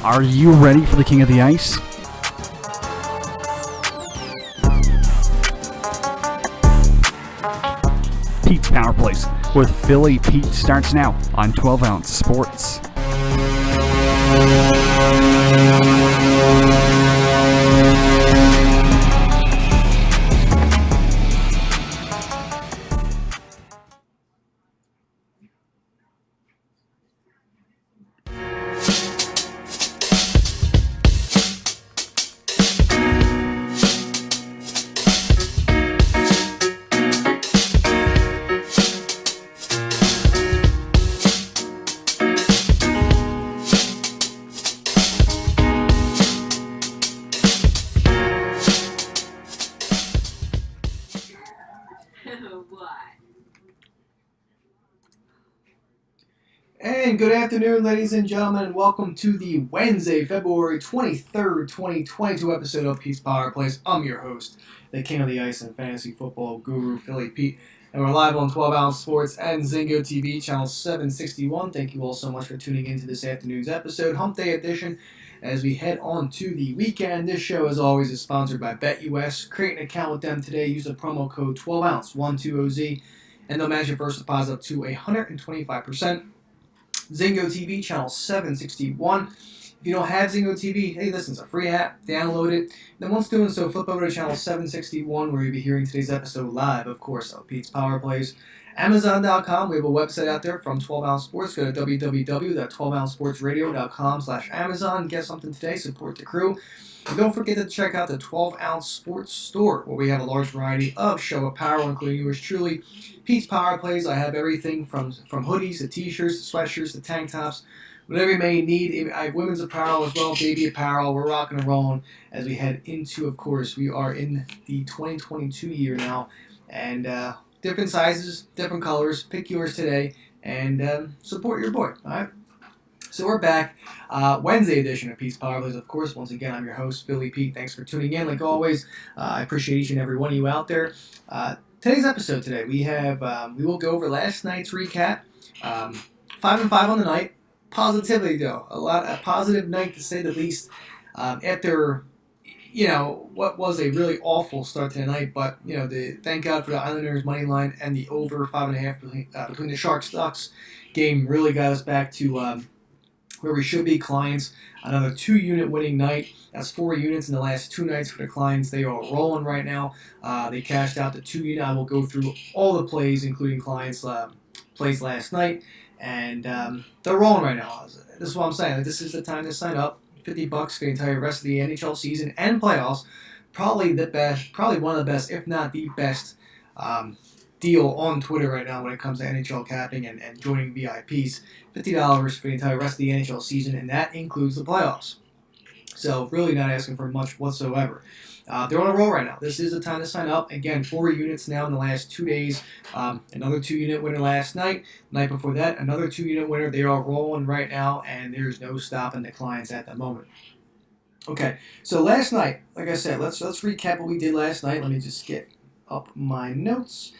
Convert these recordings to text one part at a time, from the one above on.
Are you ready for the King of the Ice? Pete's Power Plays with Philly Pete starts now on 12 Ounce Sports. And good afternoon, ladies and gentlemen, and welcome to the Wednesday, February 23rd, 2022 episode of Pete's Power Plays. I'm your host, the King of the Ice and Fantasy Football Guru, Philly Pete, and we're live on 12 Ounce Sports and Zingo TV, channel 761. Thank you all so much for tuning into this afternoon's episode, Hump Day edition, as we head on to the weekend. This show, as always, is sponsored by BetUS. Create an account with them today. Use the promo code 12ounce, 120Z, and they'll match your first deposit up to 125%. Zingo TV, channel 761. If you don't have Zingo TV, hey, listen, it's a free app. Download it. Then once doing so, flip over to channel 761, where you'll be hearing today's episode live, of course, of Pete's Power Plays. Amazon.com, we have a website out there from 12 Ounce Sports. Go to www.12ouncesportsradio.com/Amazon. Get something today. Support the crew. And don't forget to check out the 12 Ounce Sports store, where we have a large variety of show apparel, including yours truly. Pete's Power Plays. I have everything from hoodies to t-shirts to sweatshirts to tank tops, whatever you may need. I have women's apparel as well, baby apparel. We're rocking and rolling as we head into, of course, we are in the 2022 year now, and different sizes, different colors. Pick yours today and support your boy. All right. So we're back, Wednesday edition of Pete's Power Plays. Of course, once again, I'm your host, Philly Pete. Thanks for tuning in. Like always, I appreciate each and every one of you out there. Today's episode today, we will go over last night's recap. 5-5 on the night. Positivity, though, a positive night to say the least. After what was a really awful start to the night, but thank God for the Islanders money line and the over 5.5 between the Sharks Ducks game really got us back to where we should be. Clients, another 2-unit winning night. That's 4 units in the last 2 nights for the Clients. They are rolling right now. They cashed out the 2-unit. I will go through all the plays, including Clients' plays last night, and they're rolling right now. This is what I'm saying. This is the time to sign up. $50 for the entire rest of the NHL season and playoffs. Probably one of the best, if not the best, deal on Twitter right now when it comes to NHL capping and joining VIPs. $50 for the entire rest of the NHL season, and that includes the playoffs. So really not asking for much whatsoever. They're on a roll right now. This is the time to sign up. Again, 4 units now in the last 2 days. Another 2-unit winner last night. Night before that, another 2-unit winner. They are rolling right now, and there's no stopping the Clients at the moment. Okay, so last night, like I said, let's recap what we did last night. Let me just get up my notes.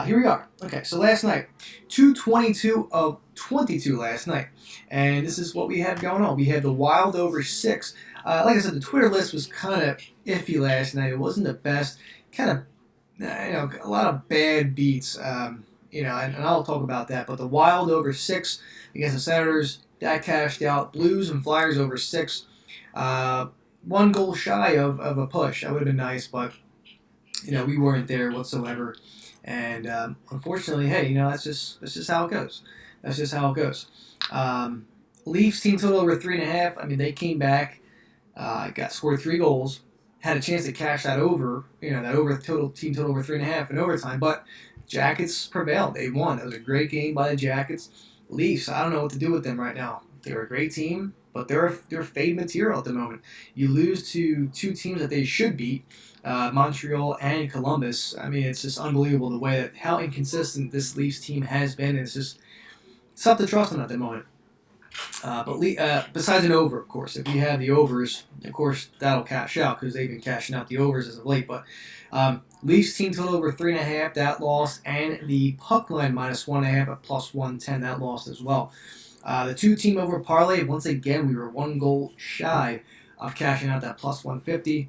Here we are. Okay, so last night, 222 of 22 last night. And this is what we had going on. We had the Wild over 6. Like I said, the Twitter list was kind of iffy last night. It wasn't the best. Kind of, a lot of bad beats. And I'll talk about that. But the Wild over 6 against the Senators, that cashed out. Blues and Flyers over 6. 1 goal shy of a push. That would have been nice, but we weren't there whatsoever. And unfortunately, hey, that's just how it goes. That's just how it goes. Leafs team total over 3.5. I mean, they came back, scored 3 goals, had a chance to cash that over. That team total over 3.5 in overtime. But Jackets prevailed. They won. It was a great game by the Jackets. Leafs, I don't know what to do with them right now. They're a great team, but they're fade material at the moment. You lose to 2 teams that they should beat. Montreal and Columbus. I mean, it's just unbelievable the way that how inconsistent this Leafs team has been. It's just tough to trust them at the moment. But besides an over, of course, if you have the overs, of course that'll cash out because they've been cashing out the overs as of late. But Leafs team total over 3.5, that lost, and the puck line -1.5 at +110, that lost as well. The 2-team over parlay, once again, we were 1 goal shy of cashing out that plus 150.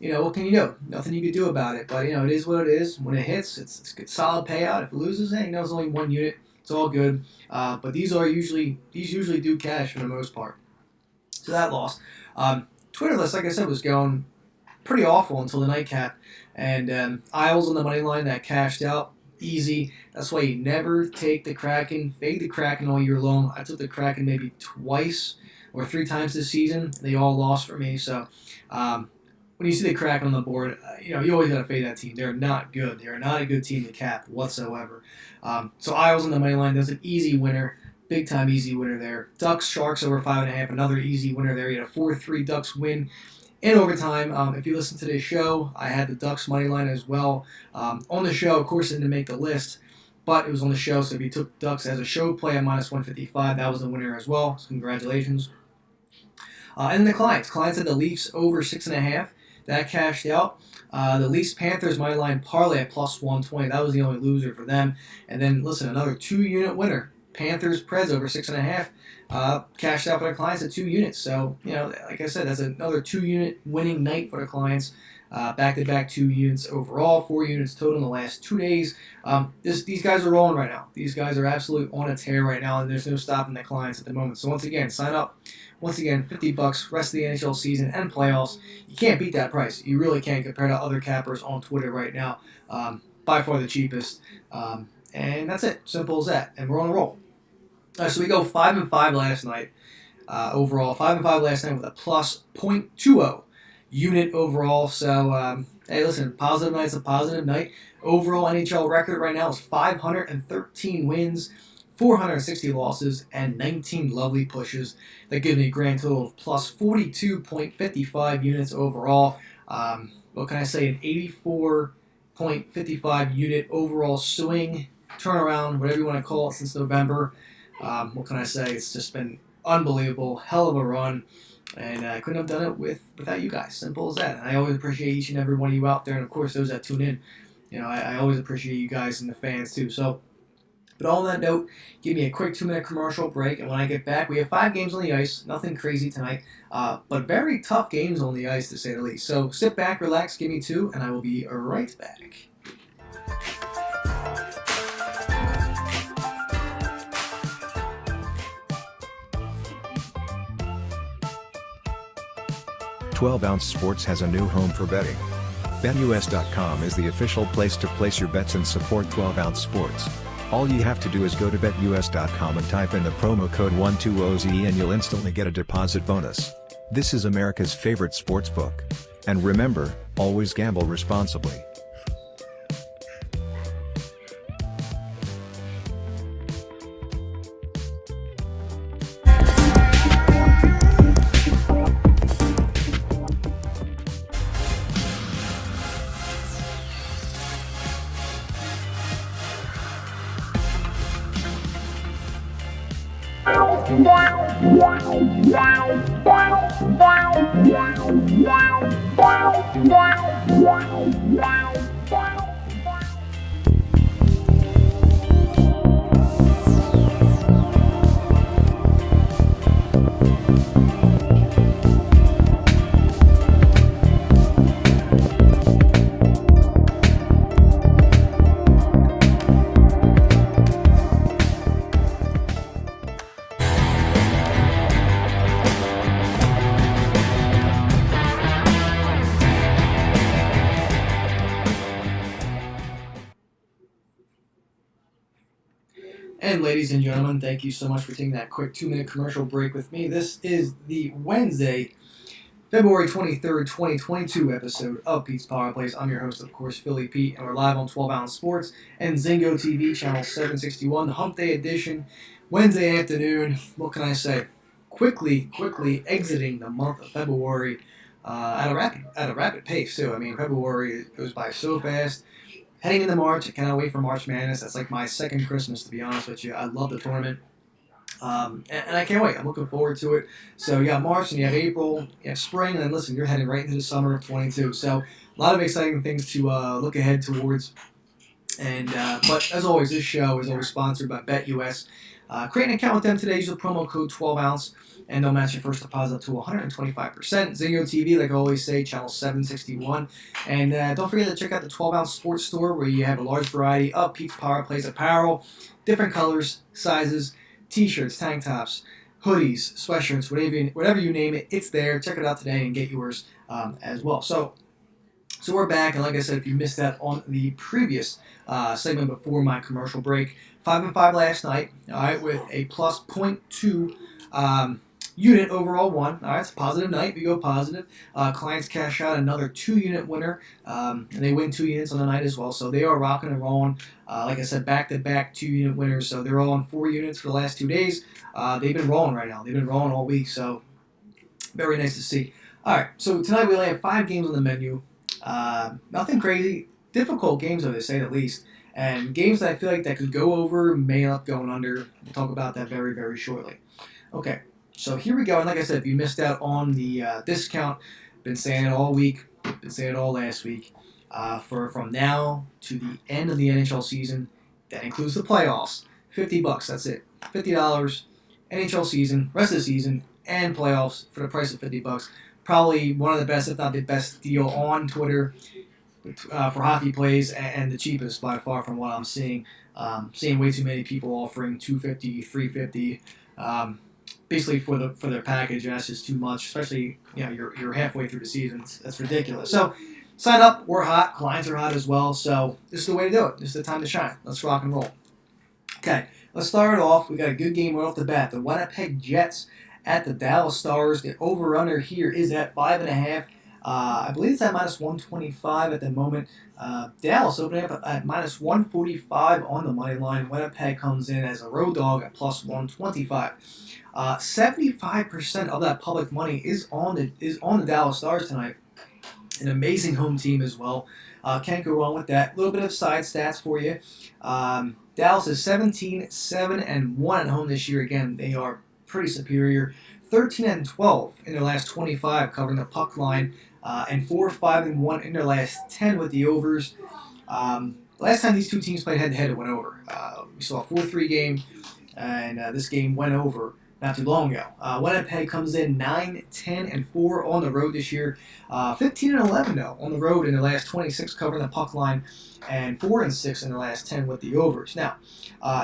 What can you do? Nothing you can do about it. But, it is what it is. When it hits, it's a good, solid payout. If it loses, it's only 1 unit. It's all good. But these usually do cash for the most part. So that lost. Twitter list, like I said, was going pretty awful until the nightcap. And Isles on the money line that cashed out. Easy. That's why you never take the Kraken. Fade the Kraken all year long. I took the Kraken maybe twice or 3 times this season. They all lost for me. So when you see the Kraken on the board, you always got to fade that team. They're not good. They're not a good team to cap whatsoever. So Isles on the money line, that's an easy winner. Big time easy winner there. Ducks, Sharks over 5.5. Another easy winner there. You had a 4-3 Ducks win in overtime. If you listen to this show, I had the Ducks money line as well. On the show, of course, it didn't make the list, but it was on the show. So if you took Ducks as a show play at minus 155, that was the winner as well. So congratulations. And then the clients. Clients had the Leafs over 6.5. That cashed out. The Leafs Panthers money line parlay at plus 120. That was the only loser for them. And then listen, another 2-unit winner. Panthers Preds over 6.5. Cashed out for the clients at 2 units. So, like I said, that's another 2-unit winning night for the clients. Back-to-back 2 units overall, 4 units total in the last 2 days. These guys are rolling right now. These guys are absolutely on a tear right now, and there's no stopping the clients at the moment. So once again, sign up. Once again, $50, rest of the NHL season and playoffs. You can't beat that price. You really can't compare to other cappers on Twitter right now. By far the cheapest. And that's it. Simple as that. And we're on a roll. So we go 5-5 last night. Overall, 5-5 last night with a plus .20 unit overall. So, hey, listen, positive night's a positive night. Overall NHL record right now is 513 wins, 460 losses, and 19 lovely pushes. That gives me a grand total of plus 42.55 units overall. What can I say? An 84.55 unit overall swing, turnaround, whatever you want to call it, since November. What can I say? It's just been unbelievable. Hell of a run. And I couldn't have done it without you guys. Simple as that. And I always appreciate each and every one of you out there. And, of course, those that tune in. I always appreciate you guys and the fans, too. So, but on that note, give me a quick 2-minute commercial break. And when I get back, we have 5 games on the ice. Nothing crazy tonight. But very tough games on the ice, to say the least. So sit back, relax, give me 2, and I will be right back. 12-Ounce Sports has a new home for betting. BetUS.com is the official place to place your bets and support 12-Ounce Sports. All you have to do is go to BetUS.com and type in the promo code 120Z and you'll instantly get a deposit bonus. This is America's favorite sportsbook. And remember, always gamble responsibly. And ladies and gentlemen, thank you so much for taking that quick 2-minute commercial break with me. This is the Wednesday, February 23rd, 2022 episode of Pete's Power Plays. I'm your host, of course, Philly Pete, and we're live on 12-Ounce Sports and Zingo TV, channel 761, the Hump Day edition, Wednesday afternoon. What can I say? Quickly exiting the month of February at a rapid pace, too. I mean, February goes by so fast. Heading into March, I cannot wait for March Madness. That's like my second Christmas, to be honest with you. I love the tournament. And I can't wait. I'm looking forward to it. So you got March, and you have April, you have spring, and then listen, you're heading right into the summer of 22. So a lot of exciting things to look ahead towards. And but as always, this show is always sponsored by BetUS. Create an account with them today. Use the promo code 12ounce, and they'll match your first deposit up to 125%. Zingo TV, like I always say, channel 761. And don't forget to check out the 12-ounce sports store, where you have a large variety of Pete's Power Plays apparel, different colors, sizes, t-shirts, tank tops, hoodies, sweatshirts, whatever you name it, it's there. Check it out today and get yours as well. So we're back, and like I said, if you missed that on the previous segment before my commercial break, 5-5 last night, all right, with a plus .2 unit overall one. All right, it's a positive night. We go positive. Clients cash out another 2-unit winner, and they win 2 units on the night as well. So they are rocking and rolling. Like I said, back-to-back 2-unit winners. So they're all on 4 units for the last 2 days. They've been rolling right now. They've been rolling all week. So very nice to see. All right, so tonight we only have 5 games on the menu. Nothing crazy. Difficult games, though, to say the least. And games that I feel like that could go over may end up going under. We'll talk about that very, very shortly. Okay, so here we go. And like I said, if you missed out on the discount, been saying it all week, been saying it all last week. From now to the end of the NHL season, that includes the playoffs. $50, that's it. $50, NHL season, rest of the season, and playoffs for the price of $50. Probably one of the best, if not the best deal on Twitter for hockey plays, and the cheapest by far from what I'm seeing. Seeing way too many people offering $250, $350, basically for their package, and that's just too much. Especially you're halfway through the season. That's ridiculous. So sign up. We're hot. Clients are hot as well. So this is the way to do it. This is the time to shine. Let's rock and roll. Okay, let's start it off. We got a good game right off the bat. The Winnipeg Jets at the Dallas Stars. The over-under here is at 5.5. I believe it's at minus 125 at the moment. Dallas opening up at minus 145 on the money line. Winnipeg comes in as a road dog at plus 125. 75% of that public money is on the Dallas Stars tonight. An amazing home team as well. Can't go wrong with that. A little bit of side stats for you. Dallas is 17-7-1 at home this year. Again, they are pretty superior. 13-12 in their last 25 covering the puck line, and 4-5-1 in their last 10 with the overs. Last time these two teams played head-to-head, it went over. We saw a 4-3 game, and this game went over not too long ago. Winnipeg comes in 9-10-4 on the road this year. 15-11 though on the road in their last 26 covering the puck line, and 4-6 in their last 10 with the overs. Now,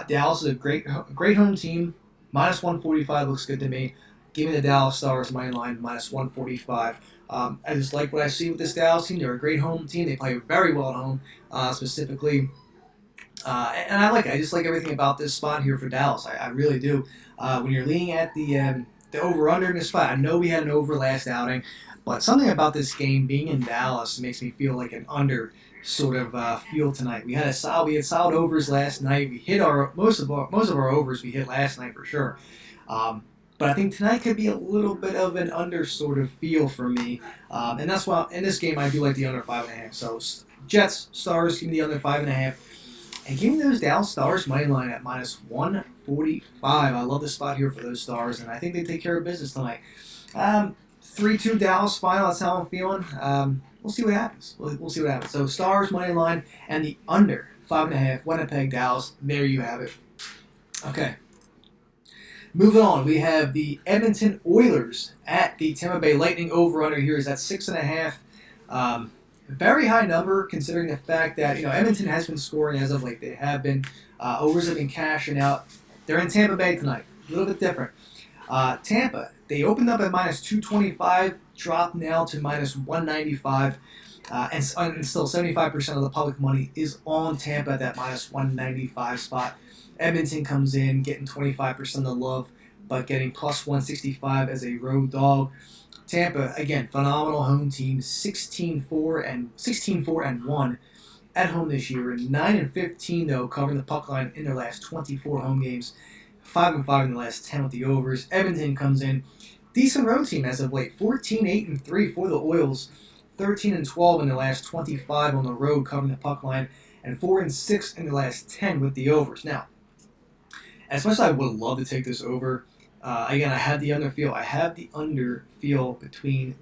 Dallas is a great home team. Minus 145 looks good to me. Give me the Dallas Stars money line, minus 145. I just like what I see with this Dallas team. They're a great home team. They play very well at home, specifically. And I just like everything about this spot here for Dallas. I really do. When you're leaning at the over-under in this spot, I know we had an over last outing, but something about this game being in Dallas makes me feel like an under sort of feel tonight. We had solid overs last night. We hit most of our overs we hit last night for sure. But I think tonight could be a little bit of an under sort of feel for me. And that's why in this game I do like the under 5.5. So Jets, Stars, give me the under 5.5. And give me those Dallas Stars money line at minus 145. I love the spot here for those Stars, and I think they take care of business tonight. 3-2 Dallas final, that's how I'm feeling. We'll see what happens. We'll see what happens. So Stars money line and the under 5.5. Winnipeg, Dallas. There you have it. Okay. Moving on, we have the Edmonton Oilers at the Tampa Bay Lightning. Over/under here is at 6.5. Very high number considering the fact that Edmonton has been scoring as of late. They have been overs have been cashing out. They're in Tampa Bay tonight. A little bit different. Tampa, they opened up at minus 225, dropped now to minus 195, and still 75% of the public money is on Tampa at that minus 195 spot. Edmonton comes in getting 25% of the love, but getting plus 165 as a road dog. Tampa, again, phenomenal home team, 16-4-1 at home this year, and 9-15 though covering the puck line in their last 24 home games, 5-5 in the last 10 with the overs. Edmonton comes in decent road team as of late, 14-8-3 for the Oils, 13-12 in the last 25 on the road covering the puck line, and 4-6 in the last 10 with the overs. Now, as much as I would love to take this over, again, I have the under feel. I have the under feel between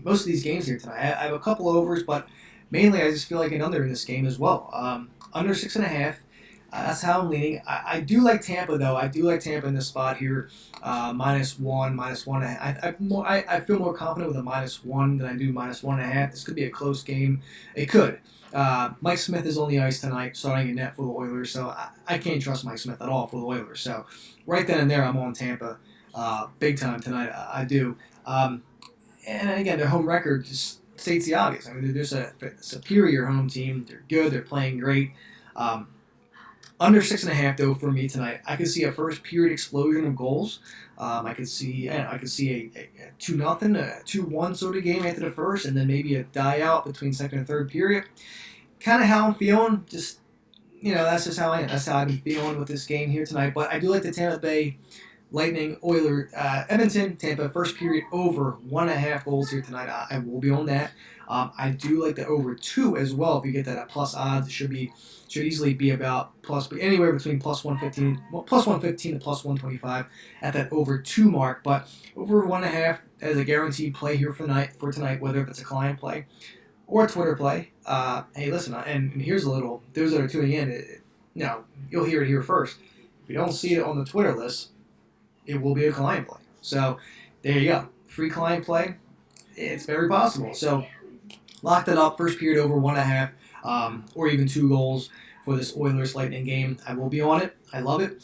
most of these games here tonight. I have a couple overs, but mainly I just feel like an under in this game as well. under 6.5. That's how I'm leaning. I do like Tampa, though. I do like Tampa in this spot here. -1, -1.5. I feel more confident with a -1 than I do -1.5. This could be a close game. It could. Mike Smith is on the ice tonight, starting a net for the Oilers, so I can't trust Mike Smith at all for the Oilers. So right then and there, I'm on Tampa big time tonight. I do. And again, their home record just states the obvious. I mean, they're just a superior home team. They're good. They're playing great. Under 6.5 though for me tonight. I could see a first period explosion of goals. I could see a 2-0, a 2-1 sort of game after the first, and then maybe a die out between second and third period. Kind of how I'm feeling. Just that's just how I am. That's how I've been feeling with this game here tonight. But I do like the Tampa Bay Lightning, Edmonton, Tampa first period over 1.5 goals here tonight. I will be on that. I do like the over 2 as well. If you get that at plus odds, it should easily be about anywhere between plus 115 to plus 125 at that over 2 mark. But over 1.5 as a guaranteed play here for tonight, whether if it's a client play or a Twitter play. Hey, listen, and here's a little. Those that are tuning in, you'll hear it here first. If you don't see it on the Twitter list, it will be a client play. So there you go, free client play. It's very possible. So lock that up. First period over 1.5. Or even 2 goals for this Oilers Lightning game. I will be on it. I love it.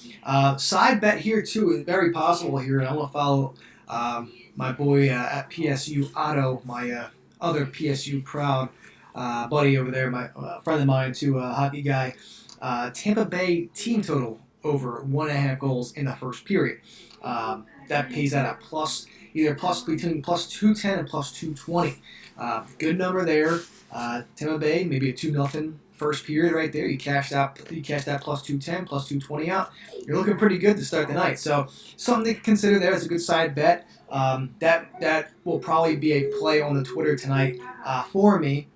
Side bet here too is very possible here, and I want to follow my boy at PSU Otto, my other PSU proud buddy over there, my friend of mine too, hockey guy. Tampa Bay team total over 1.5 goals in the first period. That pays out at between plus 210 and plus 220. Good number there. Tampa Bay, maybe a 2-0 first period right there. You cash that plus 210, plus 220 out. You're looking pretty good to start the night. So something to consider there. It's a good side bet. That will probably be a play on the Twitter tonight for me.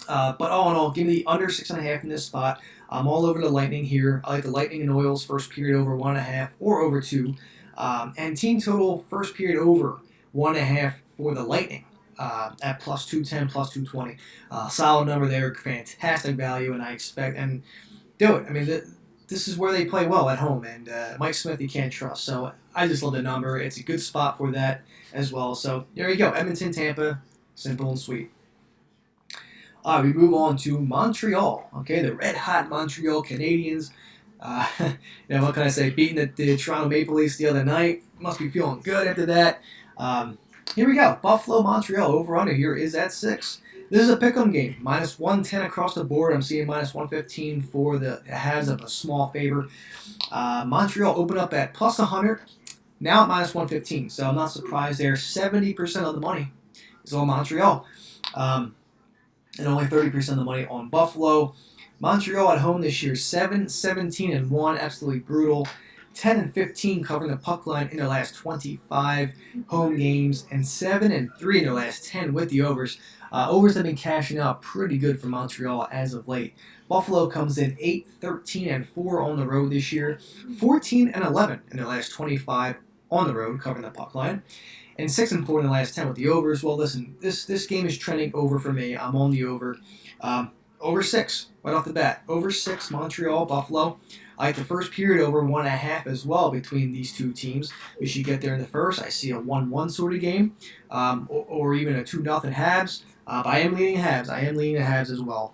But all in all, give me the under 6.5 in this spot. I'm all over the Lightning here. I like the Lightning and Oils first period over 1.5 or over 2. And team total first period over 1.5 for the Lightning. At plus 210, plus 220. Solid number there, fantastic value, and I expect, and do it. I mean, this is where they play well at home, and Mike Smith you can't trust. So I just love the number. It's a good spot for that as well. So there you go, Edmonton, Tampa, simple and sweet. We move on to Montreal. Okay, the red-hot Montreal Canadiens. What can I say? Beating the Toronto Maple Leafs the other night. Must be feeling good after that. Here we go. Buffalo, Montreal. Over-under here is at 6. This is a pick'em game. -110 across the board. I'm seeing -115 for the Habs of a small favor. Montreal opened up at plus 100. Now at -115. So I'm not surprised there. 70% of the money is on Montreal. And only 30% of the money on Buffalo. Montreal at home this year, 7-17-1. Absolutely brutal. 10-15 covering the puck line in their last 25 home games, and 7-3 in their last 10 with the overs. Overs have been cashing out pretty good for Montreal as of late. Buffalo comes in 8-13-4 on the road this year, 14-11 in their last 25 on the road covering the puck line, and 6-4 in the last 10 with the overs. Well, listen, this game is trending over for me. I'm on the over. Over 6 right off the bat. Over 6 Montreal, Buffalo. I like the first period over 1.5 as well between these two teams. We should get there in the first. I see a 1-1 sort of game, or even a 2-0 Habs. But I am leaning Habs. I am leaning the Habs as well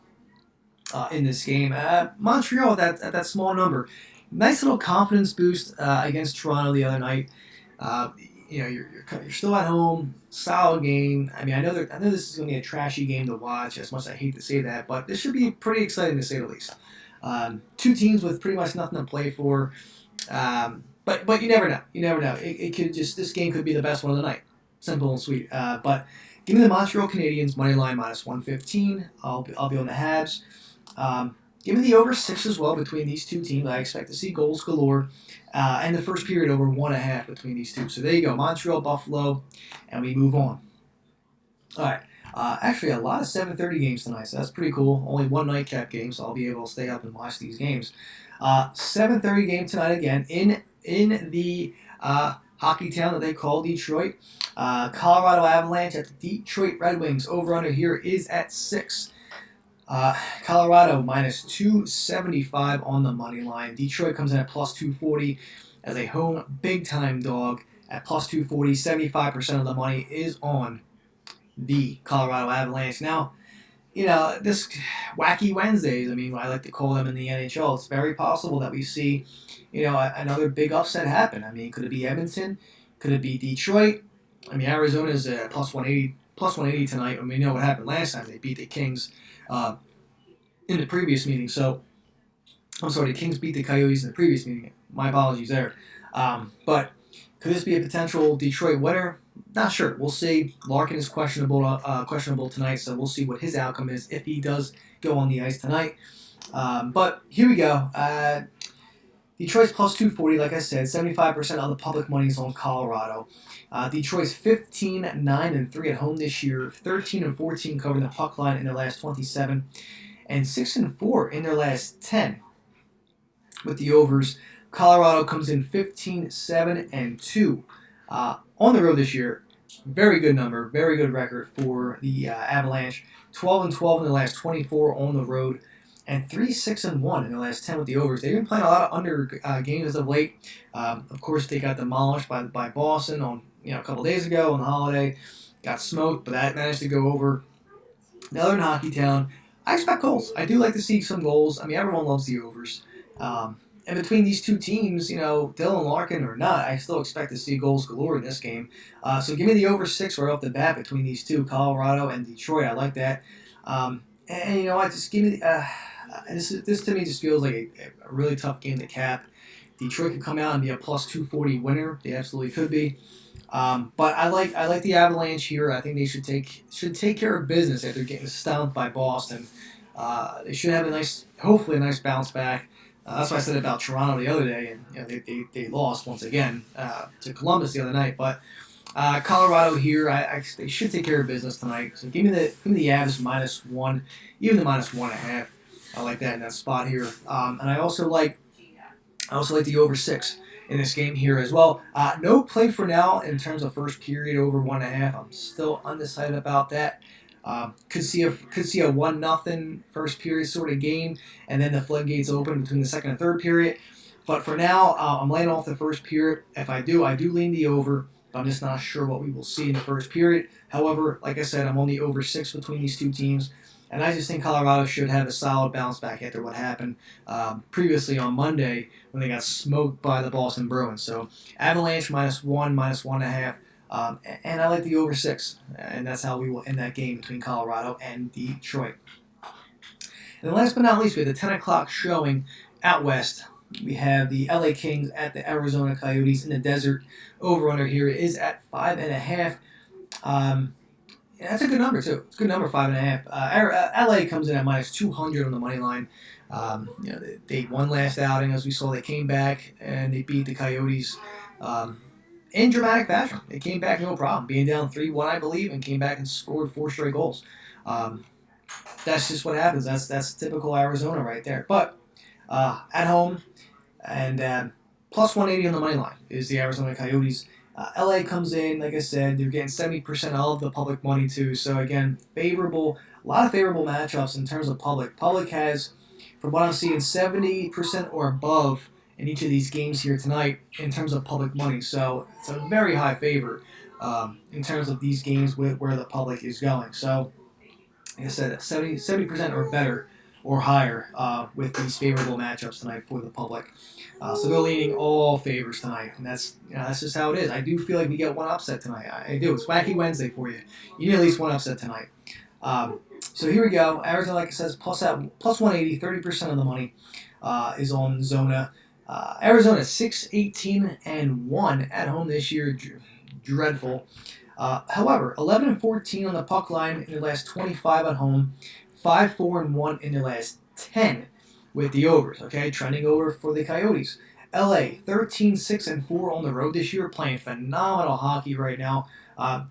in this game. Montreal at that small number. Nice little confidence boost against Toronto the other night. You're still at home. Solid game. I mean, I know this is going to be a trashy game to watch. As much as I hate to say that, but this should be pretty exciting to say the least. Two teams with pretty much nothing to play for. But you never know. You never know. It could this game could be the best one of the night. Simple and sweet. But give me the Montreal Canadiens money line -115. I'll be on the Habs. Give me the over 6 as well between these two teams. I expect to see goals galore. And the first period over 1.5 between these two. So there you go. Montreal, Buffalo, and we move on. All right. Actually, a lot of 7:30 games tonight, so that's pretty cool. Only one nightcap game, so I'll be able to stay up and watch these games. 7:30 game tonight again in the hockey town that they call Detroit. Colorado Avalanche at the Detroit Red Wings. Over under here is at 6. Colorado minus 275 on the money line. Detroit comes in at plus 240 as a home big-time dog at plus 240. 75% of the money is on the Colorado Avalanche. Now, this wacky Wednesdays, I like to call them in the NHL, it's very possible that we see, another big upset happen. Could it be Edmonton? Could it be Detroit? Arizona's plus 180 tonight, and we know what happened last time. They beat the Kings in the previous meeting. So, I'm sorry, the Kings beat the Coyotes in the previous meeting. My apologies there. But could this be a potential Detroit winner? Not sure. We'll see. Larkin is questionable tonight, so we'll see what his outcome is if he does go on the ice tonight. But here we go. Detroit's plus 240, like I said. 75% of the public money is on Colorado. Detroit's 15-9-3 at home this year. 13-14 covering the puck line in their last 27, and 6-4 in their last 10 with the overs. Colorado comes in 15-7-2 on the road this year. Very good number, very good record for the Avalanche. 12-12 in the last 24 on the road, and 3-6-1 in the last 10 with the overs. They've been playing a lot of under games as of late. Of course, they got demolished by Boston on a couple days ago on the holiday. Got smoked, but that managed to go over. Now they're in Hockey Town. I expect goals. I do like to see some goals. Everyone loves the overs. And between these two teams, Dylan Larkin or not, I still expect to see goals galore in this game. So give me the over 6 right off the bat between these two, Colorado and Detroit. I like that. And just give me this to me just feels like a really tough game to cap. Detroit could come out and be a plus 240 winner. They absolutely could be. But I like the Avalanche here. I think they should take care of business after getting stomped by Boston. They should have hopefully a nice bounce back. That's what I said about Toronto the other day, and they lost once again to Columbus the other night. But Colorado here, they should take care of business tonight. So give me the Avs -1, even the -1.5. I like that in that spot here. And I also like the over 6 in this game here as well. No play for now in terms of first period over 1.5. I'm still undecided about that. Could see a 1-0 first period sort of game, and then the floodgates open between the second and third period. But for now, I'm laying off the first period. If I do lean the over, but I'm just not sure what we will see in the first period. However, like I said, I'm on the over 6 between these two teams, and I just think Colorado should have a solid bounce back after what happened previously on Monday when they got smoked by the Boston Bruins. So Avalanche -1, -1.5. And I like the over 6, and that's how we will end that game between Colorado and Detroit. And last but not least, we have the 10 o'clock showing out west. We have the LA Kings at the Arizona Coyotes in the desert. Over-under here is at 5.5. That's a good number, too. It's a good number, 5.5. LA comes in at -200 on the money line. They won last outing, as we saw. They came back, and they beat the Coyotes. In dramatic fashion. They came back no problem, being down 3-1, I believe, and came back and scored 4 straight goals. That's just what happens. That's typical Arizona right there. But at home, and plus 180 on the money line is the Arizona Coyotes. LA comes in, like I said, they're getting 70% of the public money too. So again, a lot of favorable matchups in terms of public. Public has, from what I'm seeing, 70% or above in each of these games here tonight in terms of public money. So it's a very high favor in terms of these games where the public is going. So like I said, 70% or better or higher with these favorable matchups tonight for the public. So they're leaning all favors tonight, and that's just how it is. I do feel like we get one upset tonight. I do. It's Wacky Wednesday for you. You need at least one upset tonight. So here we go. Arizona, like I said, plus 180, 30% of the money is on Zona. Arizona 6-18-1 at home this year, dreadful. However, 11-14 on the puck line in their last 25 at home, 5-4-1 in their last 10 with the overs. Okay, trending over for the Coyotes. LA 13-6-4 on the road this year, playing phenomenal hockey right now.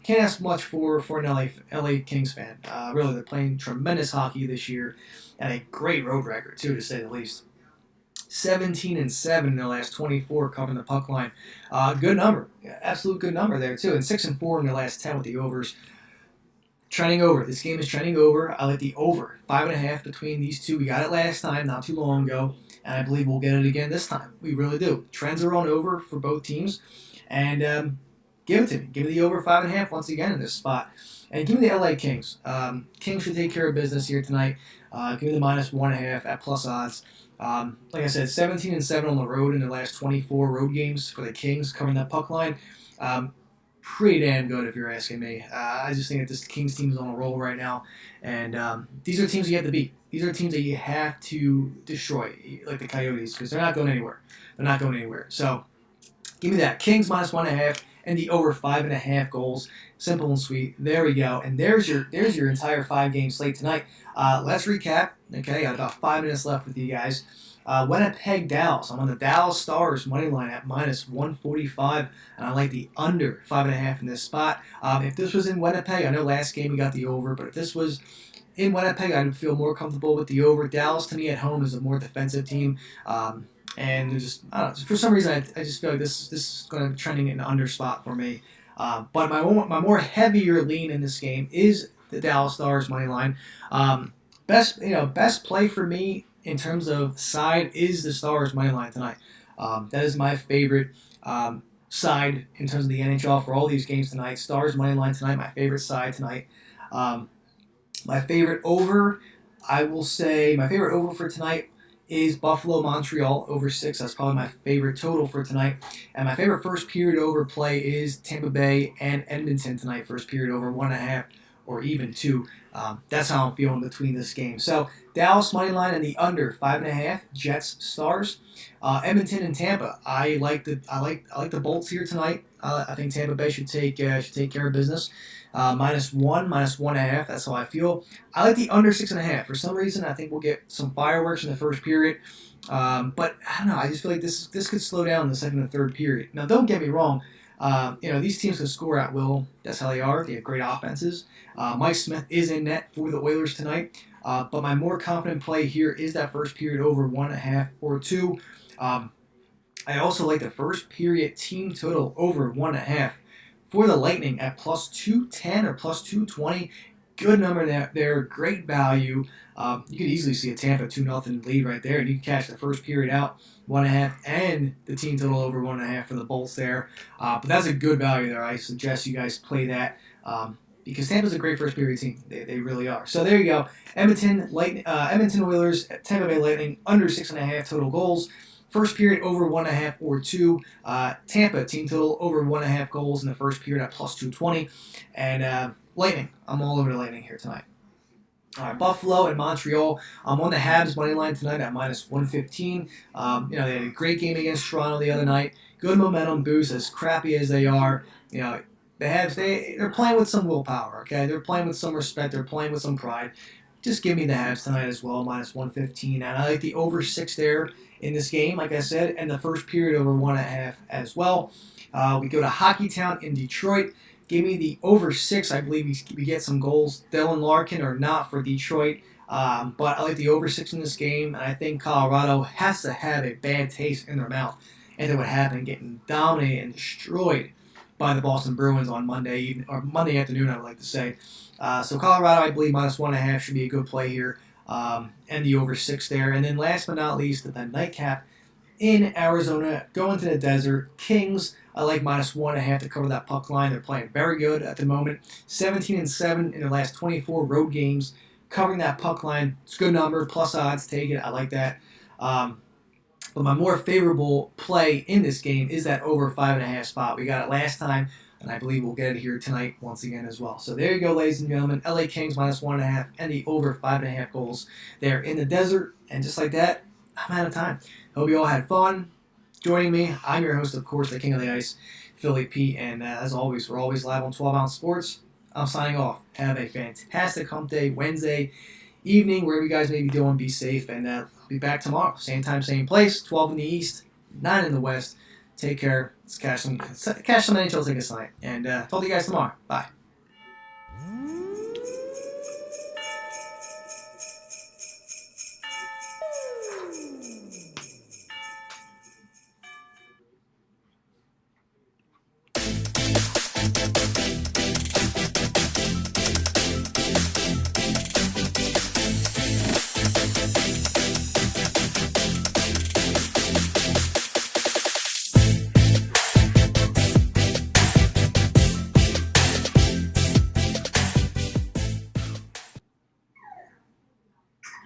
Can't ask much for an LA Kings fan. Really, they're playing tremendous hockey this year, and a great road record too, to say the least. 17-7 in their last 24 covering the puck line. Good number. Absolute good number there, too. And 6-4 in their last 10 with the overs. trending over. This game is trending over. I like the over 5.5 between these two. We got it last time, not too long ago, and I believe we'll get it again this time. We really do. Trends are on over for both teams, and give it to me. Give me the over 5.5 once again in this spot, and give me the LA Kings. Kings should take care of business here tonight. Give me the -1.5 at plus odds. Like I said, 17-7 on the road in the last 24 road games for the Kings, covering that puck line. Pretty damn good if you're asking me. I just think that this Kings team is on a roll right now, and these are teams you have to beat. These are teams that you have to destroy, like the Coyotes, because they're not going anywhere. They're not going anywhere. So give me that. Kings -1.5 and the over 5.5 goals. Simple and sweet. There we go. And there's your entire 5-game slate tonight. Let's recap. Okay, got about 5 minutes left with you guys. Winnipeg, Dallas. I'm on the Dallas Stars money line at -145, and I like the under 5.5 in this spot. If this was in Winnipeg, I know last game we got the over, but if this was in Winnipeg, I'd feel more comfortable with the over. Dallas, to me, at home is a more defensive team, and just I don't know, for some reason I just feel like this is going to be trending in an under spot for me. But my more heavier lean in this game is the Dallas Stars money line. Best play for me in terms of side is the Stars money line tonight. That is my favorite side in terms of the NHL for all these games tonight. Stars money line tonight, my favorite side tonight. My favorite over, I will say, my favorite over for tonight is Buffalo Montreal over 6. That's probably my favorite total for tonight. And my favorite first period over play is Tampa Bay and Edmonton tonight. First period over 1.5 or even 2. That's how I'm feeling between this game. So Dallas money line and the under 5.5. Jets Stars. Edmonton and Tampa. I like the Bolts here tonight. I think Tampa Bay should take care of business. -1, -1.5. That's how I feel. I like the under 6.5. For some reason, I think we'll get some fireworks in the first period. But I don't know. I just feel like this could slow down in the second and third period. Now, don't get me wrong. These teams can score at will. That's how they are. They have great offenses. Mike Smith is in net for the Oilers tonight. But my more confident play here is that first period over 1.5 or 2. I also like the first period team total over 1.5 for the Lightning at +210 or +220. Good number there. Great value. You could easily see a Tampa 2-0 lead right there, and you can catch the first period out 1.5 and the team total over 1.5 for the Bolts there. But that's a good value there. I suggest you guys play that because Tampa's a great first period team. They really are. So there you go. Edmonton Oilers, Tampa Bay Lightning under 6.5 total goals. First period over 1.5 or 2. Tampa team total over 1.5 goals in the first period at +220. And Lightning. I'm all over the Lightning here tonight. All right, Buffalo and Montreal. I'm on the Habs money line tonight at -115. They had a great game against Toronto the other night. Good momentum boost, as crappy as they are. The Habs, they're playing with some willpower. Okay, they're playing with some respect. They're playing with some pride. Just give me the Habs tonight as well, -115. And I like the over 6 there in this game, like I said, and the first period over 1.5 as well. We go to Hockey Town in Detroit. Give me the over 6. I believe we get some goals. Dylan Larkin or not for Detroit. But I like the over 6 in this game, and I think Colorado has to have a bad taste in their mouth. And then what happened, getting dominated and destroyed by the Boston Bruins on Monday evening, or Monday afternoon, I would like to say. So Colorado, I believe, -1.5 should be a good play here. And the over 6 there. And then last but not least, the nightcap in Arizona, going to the desert. Kings, I like -1.5 to cover that puck line. They're playing very good at the moment. 17-7 in their last 24 road games, covering that puck line. It's a good number, plus odds, take it. I like that. But my more favorable play in this game is that over 5.5 spot. We got it last time, and I believe we'll get it here tonight once again as well. So there you go, ladies and gentlemen. LA Kings -1.5 and the over 5.5 goals there in the desert. And just like that, I'm out of time. Hope you all had fun joining me. I'm your host, of course, the King of the Ice, Philly Pete. And as always, we're always live on 12 Ounce Sports. I'm signing off. Have a fantastic hump day, Wednesday evening, wherever you guys may be doing. Be safe, and I'll be back tomorrow. Same time, same place. 12 in the East, 9 in the West. Take care. Let's cash some NHL tickets tonight. And talk to you guys tomorrow. Bye.